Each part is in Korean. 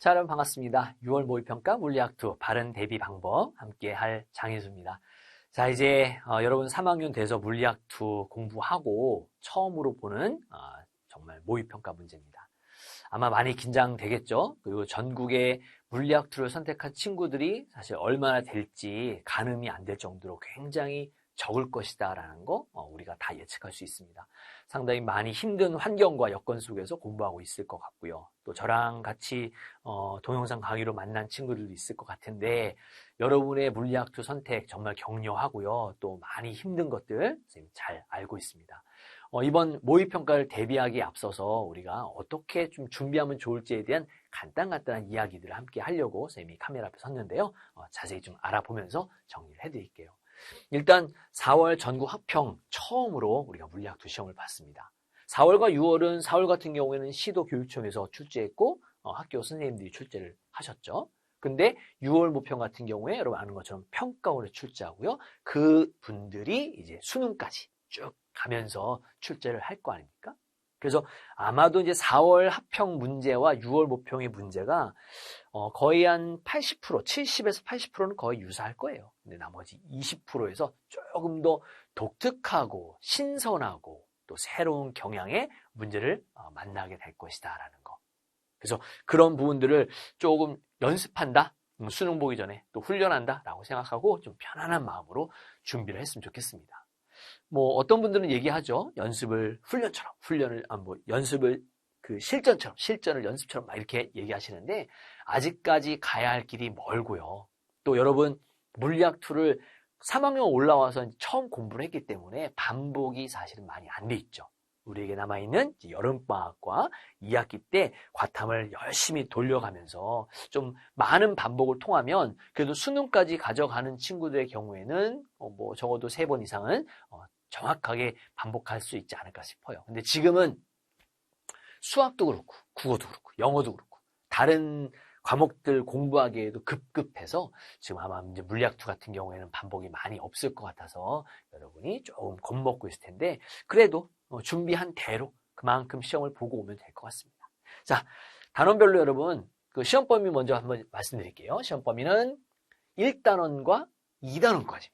자, 여러분 반갑습니다. 6월 모의평가 물리학2 바른 대비 방법 함께 할 장혜수입니다. 자, 이제 여러분 3학년 돼서 물리학2 공부하고 처음으로 보는 정말 모의평가 문제입니다. 아마 많이 긴장되겠죠? 그리고 전국에 물리학2를 선택한 친구들이 사실 얼마나 될지 가늠이 안 될 정도로 굉장히 적을 것이다 라는 거 우리가 다 예측할 수 있습니다. 상당히 많이 힘든 환경과 여건 속에서 공부하고 있을 것 같고요. 또 저랑 같이 동영상 강의로 만난 친구들도 있을 것 같은데 여러분의 물리학2 선택 정말 격려하고요. 또 많이 힘든 것들 선생님 잘 알고 있습니다. 이번 모의평가를 대비하기에 앞서서 우리가 어떻게 좀 준비하면 좋을지에 대한 간단한 이야기들을 함께 하려고 선생님이 카메라 앞에 섰는데요. 자세히 좀 알아보면서 정리를 해드릴게요. 일단 4월 전국 합평 처음으로 우리가 물리학2 시험을 봤습니다. 4월과 6월은 4월 같은 경우에는 시도교육청에서 출제했고 학교 선생님들이 출제를 하셨죠. 근데 6월 모평 같은 경우에 여러분 아는 것처럼 평가원에 출제하고요. 그 분들이 이제 수능까지 쭉 가면서 출제를 할 거 아닙니까? 그래서 아마도 이제 4월 합평 문제와 6월 모평의 문제가 거의 한 80%, 70에서 80%는 거의 유사할 거예요. 근데 나머지 20%에서 조금 더 독특하고 신선하고 또 새로운 경향의 문제를 만나게 될 것이다 라는 거. 그래서 그런 부분들을 조금 연습한다, 수능 보기 전에 또 훈련한다 라고 생각하고 좀 편안한 마음으로 준비를 했으면 좋겠습니다. 뭐 어떤 분들은 얘기하죠. 연습을 훈련처럼, 연습을 실전을 연습처럼 막 이렇게 얘기하시는데 아직까지 가야 할 길이 멀고요. 또 여러분 물리학2를 3학년 올라와서 처음 공부를 했기 때문에 반복이 사실은 많이 안 돼 있죠. 우리에게 남아있는 여름방학과 2학기 때 과탐을 열심히 돌려가면서 좀 많은 반복을 통하면 그래도 수능까지 가져가는 친구들의 경우에는 뭐 적어도 3번 이상은 정확하게 반복할 수 있지 않을까 싶어요. 근데 지금은 수학도 그렇고 국어도 그렇고 영어도 그렇고 다른 과목들 공부하기에도 급급해서 지금 아마 이제 물리학2 같은 경우에는 반복이 많이 없을 것 같아서 여러분이 조금 겁먹고 있을 텐데 그래도 준비한 대로 그만큼 시험을 보고 오면 될 것 같습니다. 자, 단원별로 여러분 그 시험 범위 먼저 한번 말씀드릴게요. 시험 범위는 1단원과 2단원까지입니다.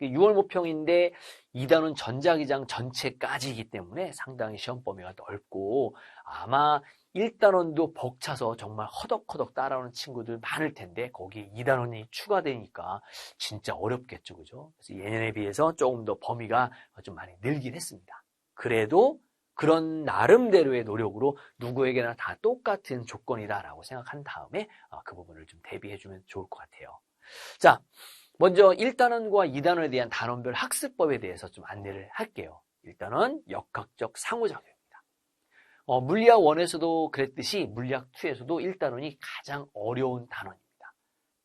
6월 모평인데 2단원 전자기장 전체까지이기 때문에 상당히 시험 범위가 넓고 아마 1단원도 벅차서 정말 허덕허덕 따라오는 친구들 많을 텐데 거기에 2단원이 추가되니까 진짜 어렵겠죠, 그죠? 그래서 예년에 비해서 조금 더 범위가 좀 많이 늘긴 했습니다. 그래도 그런 나름대로의 노력으로 누구에게나 다 똑같은 조건이다라고 생각한 다음에 그 부분을 좀 대비해주면 좋을 것 같아요. 자, 먼저 1단원과 2단원에 대한 단원별 학습법에 대해서 좀 안내를 할게요. 1단원 역학적 상호작용입니다. 물리학 1에서도 그랬듯이 물리학 2에서도 1단원이 가장 어려운 단원입니다.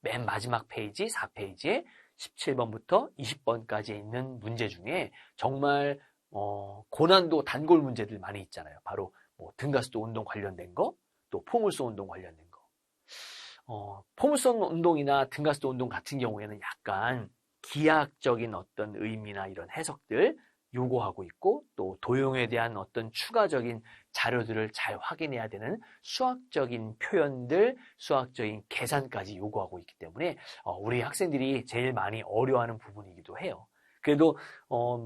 맨 마지막 페이지 4페이지에 17번부터 20번까지 있는 문제 중에 정말 고난도 단골 문제들 많이 있잖아요. 바로 뭐 등가스도 운동 관련된 거, 또 포물선 운동 관련된 거. 포물선 운동이나 등가스도 운동 같은 경우에는 약간 기하학적인 어떤 의미나 이런 해석들 요구하고 있고 또 도형에 대한 어떤 추가적인 자료들을 잘 확인해야 되는 수학적인 표현들, 수학적인 계산까지 요구하고 있기 때문에 우리 학생들이 제일 많이 어려워하는 부분이기도 해요. 그래도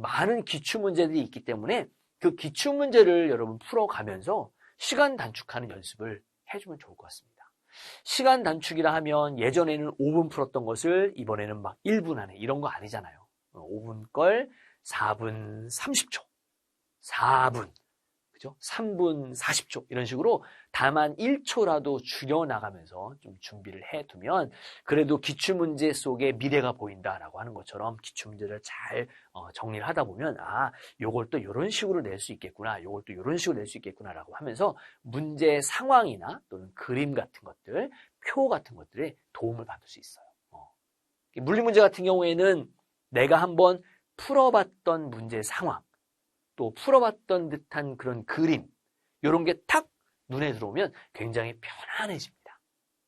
많은 기출문제들이 있기 때문에 그 기출문제를 여러분 풀어가면서 시간 단축하는 연습을 해주면 좋을 것 같습니다. 시간 단축이라 하면 예전에는 5분 풀었던 것을 이번에는 막 1분 안에 이런 거 아니잖아요. 5분 걸 4분 30초, 4분, 그죠? 3분 40초 이런 식으로 다만 1초라도 줄여나가면서 좀 준비를 해두면 그래도 기출문제 속에 미래가 보인다라고 하는 것처럼 기출문제를 잘 정리를 하다 보면 요걸 또 이런 식으로 낼 수 있겠구나, 요걸 또 이런 식으로 낼 수 있겠구나라고 하면서 문제 상황이나 또는 그림 같은 것들, 표 같은 것들에 도움을 받을 수 있어요. 물리문제 같은 경우에는 내가 한번 풀어봤던 문제 상황, 또 풀어봤던 듯한 그런 그림, 이런 게 탁 눈에 들어오면 굉장히 편안해집니다.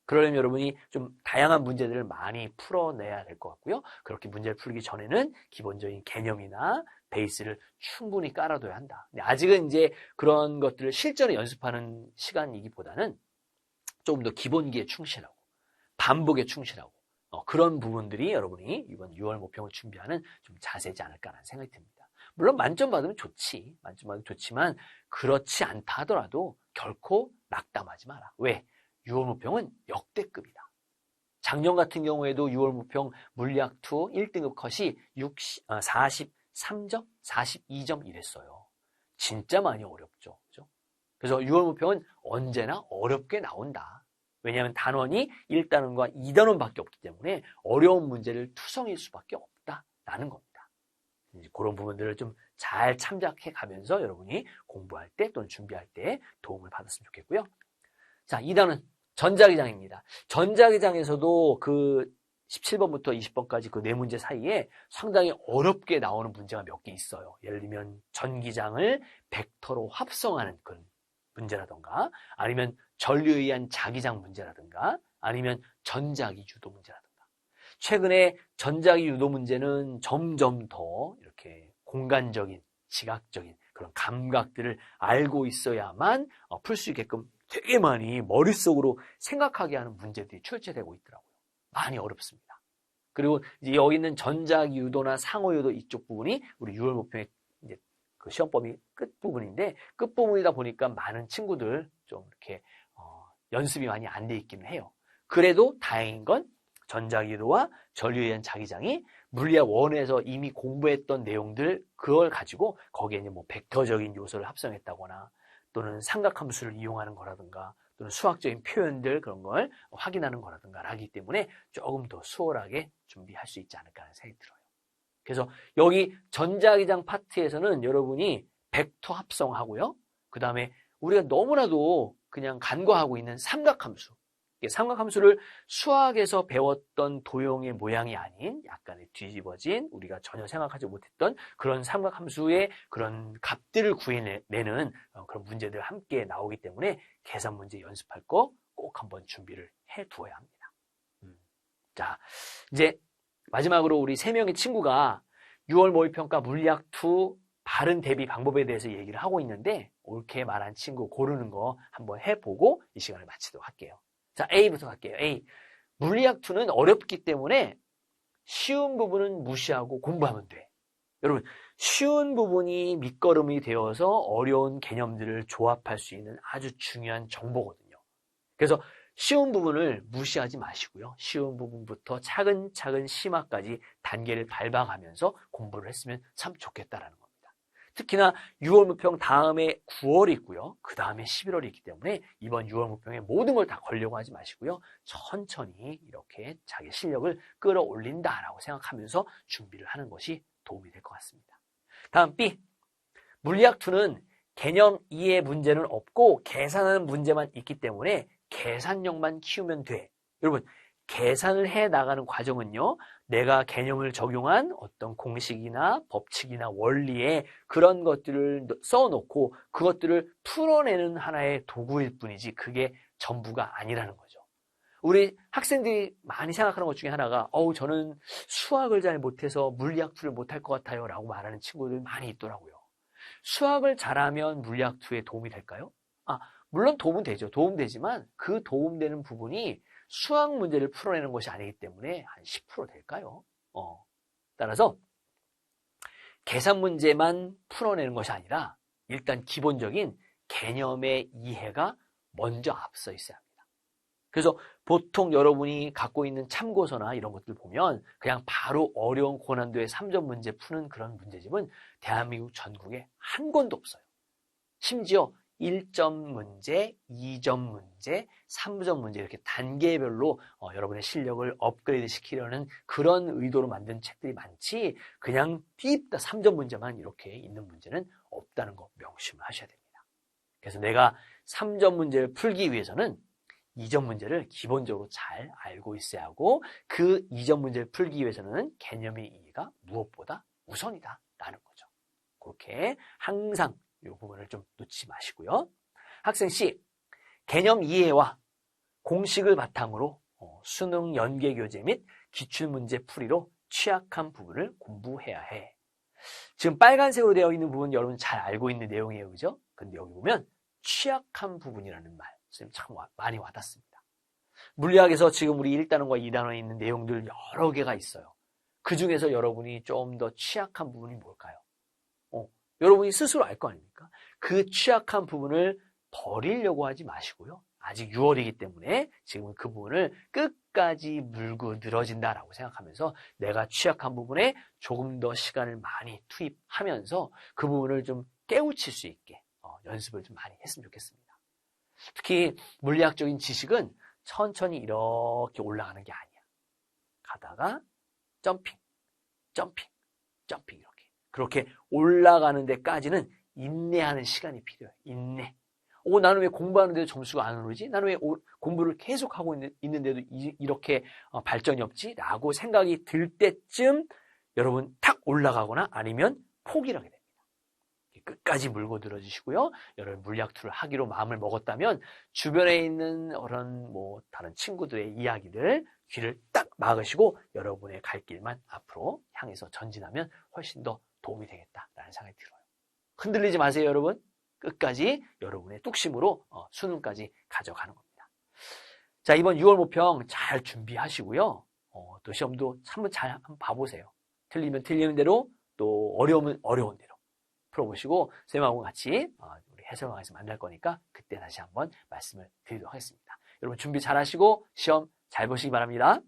그러려면 여러분이 좀 다양한 문제들을 많이 풀어내야 될 것 같고요. 그렇게 문제를 풀기 전에는 기본적인 개념이나 베이스를 충분히 깔아둬야 한다. 근데 아직은 이제 그런 것들을 실전에 연습하는 시간이기보다는 조금 더 기본기에 충실하고 반복에 충실하고 그런 부분들이 여러분이 이번 6월 모평을 준비하는 좀 자세지 않을까라는 생각이 듭니다. 물론 만점 받으면 좋지. 만점 받으면 좋지만 그렇지 않다 하더라도 결코 낙담하지 마라. 왜? 6월 모평은 역대급이다. 작년 같은 경우에도 6월 모평 물리학2 1등급 컷이 43점, 42점 이랬어요. 진짜 많이 어렵죠. 그죠? 그래서 6월 모평은 언제나 어렵게 나온다. 왜냐하면 단원이 1단원과 2단원밖에 없기 때문에 어려운 문제를 투성일 수밖에 없다라는 겁니다. 이제 그런 부분들을 좀 잘 참작해 가면서 여러분이 공부할 때 또는 준비할 때 도움을 받았으면 좋겠고요. 자, 2단원 전자기장입니다. 전자기장에서도 그 17번부터 20번까지 그 4문제 사이에 상당히 어렵게 나오는 문제가 몇 개 있어요. 예를 들면 전기장을 벡터로 합성하는 그런 문제라던가 아니면 전류에 의한 자기장 문제라든가 아니면 전자기 유도 문제라든가 최근에 전자기 유도 문제는 점점 더 이렇게 공간적인 지각적인 그런 감각들을 알고 있어야만 풀 수 있게끔 되게 많이 머릿속으로 생각하게 하는 문제들이 출제되고 있더라고요. 많이 어렵습니다. 그리고 이제 여기 있는 전자기 유도나 상호 유도 이쪽 부분이 우리 6월 모평의 이제 그 시험 범위 끝부분인데 끝부분이다 보니까 많은 친구들 좀 이렇게 연습이 많이 안 돼 있기는 해요. 그래도 다행인 건 전자기도와 전류에 의한 자기장이 물리학 1에서 이미 공부했던 내용들 그걸 가지고 거기에 이제 뭐 벡터적인 요소를 합성했다거나 또는 삼각함수를 이용하는 거라든가 또는 수학적인 표현들 그런 걸 확인하는 거라든가 하기 때문에 조금 더 수월하게 준비할 수 있지 않을까 하는 생각이 들어요. 그래서 여기 전자기장 파트에서는 여러분이 벡터 합성하고요. 그 다음에 우리가 너무나도 그냥 간과하고 있는 삼각함수. 삼각함수를 수학에서 배웠던 도형의 모양이 아닌 약간의 뒤집어진 우리가 전혀 생각하지 못했던 그런 삼각함수의 그런 값들을 구해내는 그런 문제들 함께 나오기 때문에 계산 문제 연습할 거 꼭 한번 준비를 해 두어야 합니다. 자, 이제 마지막으로 우리 3명의 친구가 6월 모의평가 물리학2 바른 대비 방법에 대해서 얘기를 하고 있는데 옳게 말한 친구 고르는 거 한번 해보고 이 시간을 마치도록 할게요. 자, A부터 갈게요. A. 물리학2는 어렵기 때문에 쉬운 부분은 무시하고 공부하면 돼. 여러분, 쉬운 부분이 밑거름이 되어서 어려운 개념들을 조합할 수 있는 아주 중요한 정보거든요. 그래서 쉬운 부분을 무시하지 마시고요. 쉬운 부분부터 차근차근 심화까지 단계를 밟아가면서 공부를 했으면 참 좋겠다라는 겁니다. 특히나 6월 모평 다음에 9월이 있고요. 그 다음에 11월이 있기 때문에 이번 6월 모평에 모든 걸 다 걸려고 하지 마시고요. 천천히 이렇게 자기 실력을 끌어올린다라고 생각하면서 준비를 하는 것이 도움이 될 것 같습니다. 다음 B. 물리학2는 개념 이해 문제는 없고 계산하는 문제만 있기 때문에 계산력만 키우면 돼. 여러분, 계산을 해 나가는 과정은요. 내가 개념을 적용한 어떤 공식이나 법칙이나 원리에 그런 것들을 써놓고 그것들을 풀어내는 하나의 도구일 뿐이지 그게 전부가 아니라는 거죠. 우리 학생들이 많이 생각하는 것 중에 하나가 저는 수학을 잘 못해서 물리학2를 못할 것 같아요 라고 말하는 친구들 많이 있더라고요. 수학을 잘하면 물리학2에 도움이 될까요? 물론 도움은 되죠. 도움되지만 그 도움되는 부분이 수학 문제를 풀어내는 것이 아니기 때문에 한 10% 될까요? 따라서 계산 문제만 풀어내는 것이 아니라 일단 기본적인 개념의 이해가 먼저 앞서 있어야 합니다. 그래서 보통 여러분이 갖고 있는 참고서나 이런 것들 보면 그냥 바로 어려운 고난도의 3점 문제 푸는 그런 문제집은 대한민국 전국에 한 권도 없어요. 심지어 1점 문제, 2점 문제, 3점 문제 이렇게 단계별로 여러분의 실력을 업그레이드 시키려는 그런 의도로 만든 책들이 많지 그냥 띄입다 3점 문제만 이렇게 있는 문제는 없다는 거 명심을 하셔야 됩니다. 그래서 내가 3점 문제를 풀기 위해서는 2점 문제를 기본적으로 잘 알고 있어야 하고 그 2점 문제를 풀기 위해서는 개념의 이해가 무엇보다 우선이다 라는 거죠. 그렇게 항상 이 부분을 좀 놓치지 마시고요. 학생 C, 개념 이해와 공식을 바탕으로 수능 연계교재 및 기출문제 풀이로 취약한 부분을 공부해야 해. 지금 빨간색으로 되어 있는 부분 여러분 잘 알고 있는 내용이에요. 그죠? 근데 여기 보면 취약한 부분이라는 말, 선생님 참 많이 와닿습니다. 물리학에서 지금 우리 1단원과 2단원에 있는 내용들 여러 개가 있어요. 그 중에서 여러분이 좀 더 취약한 부분이 뭘까요? 여러분이 스스로 알 거 아닙니까? 그 취약한 부분을 버리려고 하지 마시고요. 아직 6월이기 때문에 지금은 그 부분을 끝까지 물고 늘어진다라고 생각하면서 내가 취약한 부분에 조금 더 시간을 많이 투입하면서 그 부분을 좀 깨우칠 수 있게 연습을 좀 많이 했으면 좋겠습니다. 특히 물리학적인 지식은 천천히 이렇게 올라가는 게 아니야. 가다가 점핑, 점핑, 점핑 이렇게. 그렇게 올라가는 데까지는 인내하는 시간이 필요해요. 인내. 나는 왜 공부하는데도 점수가 안 오르지? 나는 왜 공부를 계속하고 있는데도 이렇게 발전이 없지? 라고 생각이 들 때쯤 여러분 탁 올라가거나 아니면 포기를 하게 됩니다. 끝까지 물고 늘어지시고요. 여러분 물리학2를 하기로 마음을 먹었다면 주변에 있는 그런 다른 친구들의 이야기들 귀를 딱 막으시고 여러분의 갈 길만 앞으로 향해서 전진하면 훨씬 더 도움이 되겠다라는 생각이 들어요. 흔들리지 마세요, 여러분. 끝까지 여러분의 뚝심으로 수능까지 가져가는 겁니다. 자, 이번 6월 모평 잘 준비하시고요. 또 시험도 한번 잘 봐보세요. 틀리면 틀리는 대로 또 어려우면 어려운 대로 풀어보시고 선생님하고 같이 우리 해설방에서 만날 거니까 그때 다시 한번 말씀을 드리도록 하겠습니다. 여러분 준비 잘 하시고 시험 잘 보시기 바랍니다.